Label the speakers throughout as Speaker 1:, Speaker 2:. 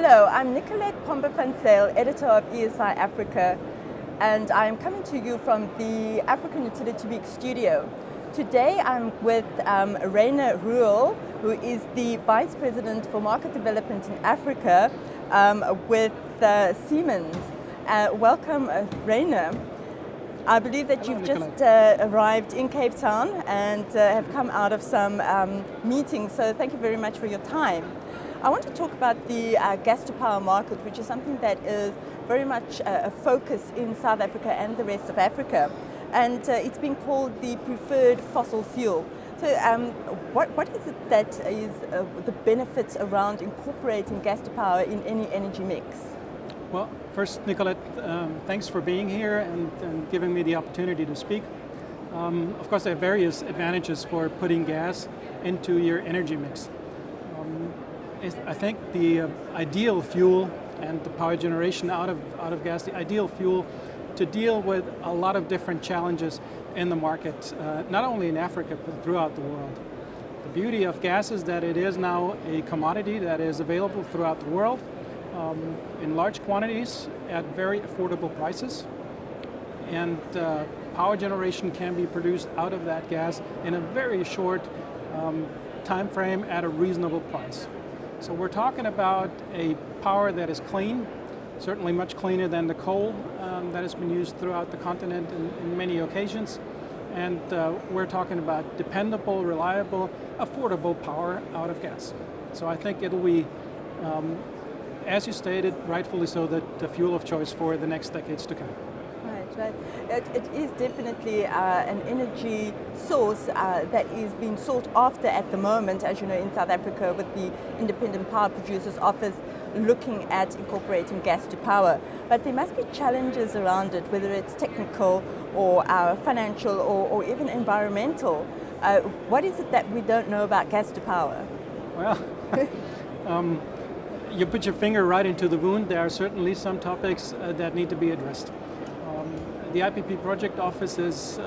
Speaker 1: Hello, I'm Nicolette Pomber-van-Zyl, editor of ESI Africa, and I'm coming to you from the African Utility Week studio. Today I'm with Ruehl, who is the Vice President for Market Development in Africa with Siemens. Welcome, Rainer. I believe that you've just arrived in Cape Town and have come out of some meetings, so thank you very much for your time. I want to talk about the gas-to-power market, which is something that is very much a focus in South Africa and the rest of Africa. And it's been called the preferred fossil fuel. So what is it that is the benefits around incorporating gas-to-power in any energy mix?
Speaker 2: Well, first, Nicolette, thanks for being here and giving me the opportunity to speak. Of course, there are various advantages for putting gas into your energy mix. I think the ideal fuel and the power generation out of gas, the ideal fuel to deal with a lot of different challenges in the market, not only in Africa, but throughout the world. The beauty of gas is that it is now a commodity that is available throughout the world in large quantities at very affordable prices. And power generation can be produced out of that gas in a very short time frame at a reasonable price. So we're talking about a power that is clean, certainly much cleaner than the coal that has been used throughout the continent in many occasions. And we're talking about dependable, reliable, affordable power out of gas. So I think it'll be, as you stated, rightfully so, the fuel of choice for the next decades to come.
Speaker 1: Right. It is definitely an energy source that is being sought after at the moment, as you know, in South Africa, with the Independent Power Producers Office looking at incorporating gas to power. But there must be challenges around it, whether it's technical or financial or even environmental. What is it that we don't know about gas to power?
Speaker 2: Well, you put your finger right into the wound. There are certainly some topics that need to be addressed. The IPP project office is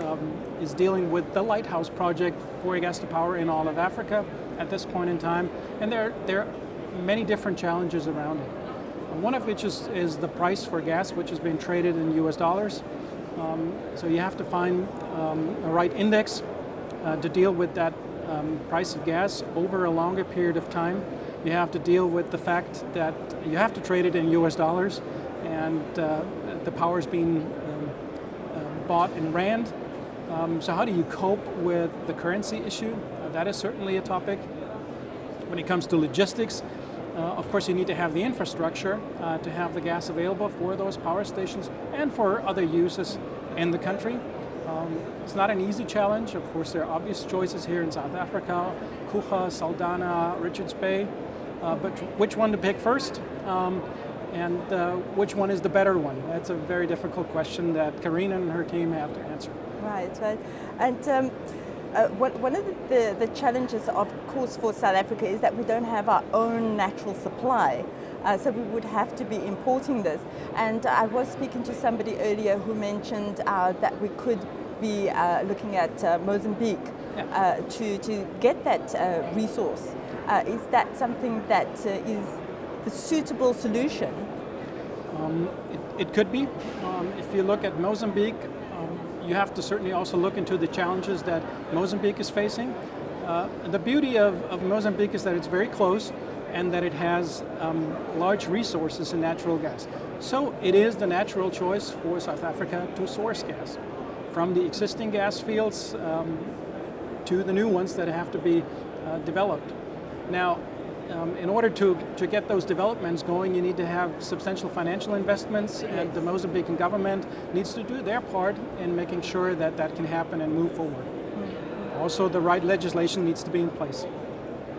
Speaker 2: dealing with the Lighthouse project for gas to power in all of Africa at this point in time, and there are many different challenges around it. One of which is the price for gas, which is being traded in US dollars. So you have to find a right index to deal with that price of gas over a longer period of time. You have to deal with the fact that you have to trade it in US dollars, and the power is being bought in rand. So how do you cope with the currency issue? That is certainly a topic. When it comes to logistics, of course you need to have the infrastructure to have the gas available for those power stations and for other uses in the country. It's not an easy challenge. Of course, there are obvious choices here in South Africa, Kucha, Saldanha, Richards Bay, but which one to pick first? And which one is the better one? That's a very difficult question that Karina and her team have to answer.
Speaker 1: Right. And one of the challenges, of course, for South Africa is that we don't have our own natural supply. So we would have to be importing this. And I was speaking to somebody earlier who mentioned that we could be looking at Mozambique to get that resource. Is that something that is the suitable solution?
Speaker 2: It could be. If you look at Mozambique, you have to certainly also look into the challenges that Mozambique is facing. The beauty of Mozambique is that it's very close and that it has large resources in natural gas. So it is the natural choice for South Africa to source gas from the existing gas fields to the new ones that have to be developed. Now, in order to get those developments going, you need to have substantial financial investments, and the Mozambican government needs to do their part in making sure that that can happen and move forward. Mm-hmm. Also, the right legislation needs to be in place.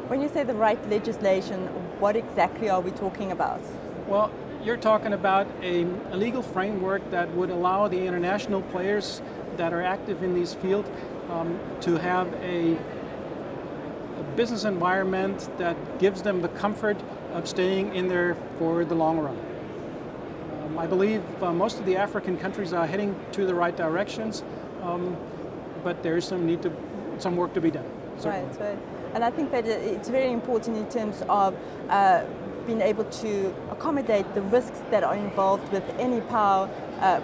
Speaker 1: When you say the right legislation, what exactly are we talking about?
Speaker 2: Well, you're talking about a legal framework that would allow the international players that are active in these fields to have a business environment that gives them the comfort of staying in there for the long run. I believe most of the African countries are heading to the right directions, but there is some work to be done.
Speaker 1: Certainly. Right. And I think that it's very important in terms of been able to accommodate the risks that are involved with any power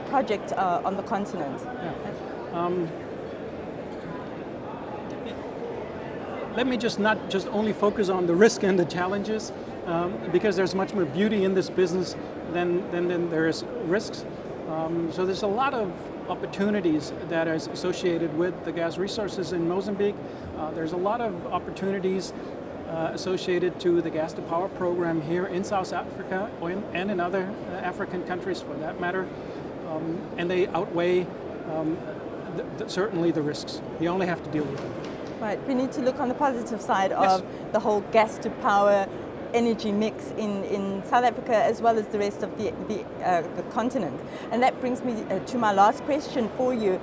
Speaker 1: project on the continent?
Speaker 2: Yeah. Let me not just only focus on the risk and the challenges, because there's much more beauty in this business than there is risks. So there's a lot of opportunities that is associated with the gas resources in Mozambique. There's a lot of opportunities associated to the gas to power program here in South Africa and in other African countries for that matter. And they outweigh certainly the risks. You only have to deal with them.
Speaker 1: Right, we need to look on the positive side
Speaker 2: Yes.
Speaker 1: of the whole gas to power energy mix in South Africa as well as the rest of the continent. And that brings me to my last question for you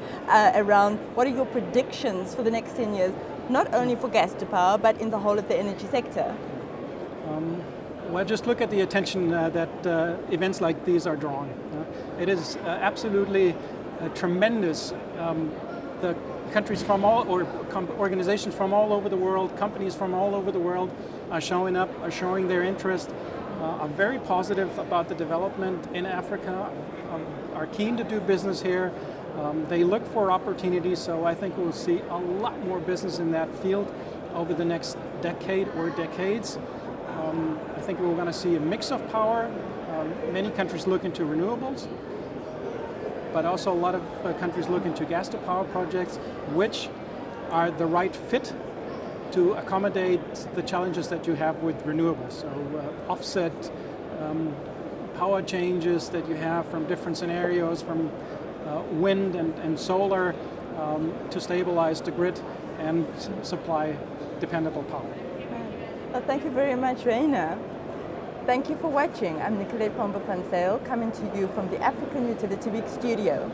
Speaker 1: around what are your predictions for the next 10 years, not only for gas to power, but in the whole of the energy sector?
Speaker 2: Well, just look at the attention that events like these are drawing. It is absolutely tremendous. The countries from organizations from all over the world, companies from all over the world are showing up, are showing their interest, are very positive about the development in Africa, are keen to do business here. They look for opportunities, so I think we'll see a lot more business in that field over the next decade or decades. I think we're going to see a mix of power. Many countries look into renewables, but also a lot of countries look into gas to power projects, which are the right fit to accommodate the challenges that you have with renewables. So offset power changes that you have from different scenarios, from wind and solar, to stabilize the grid and supply dependable power.
Speaker 1: Well, thank you very much, Ruehl. Thank you for watching. I'm Nicolette Pombo van Zyl, coming to you from the African Utility Week studio.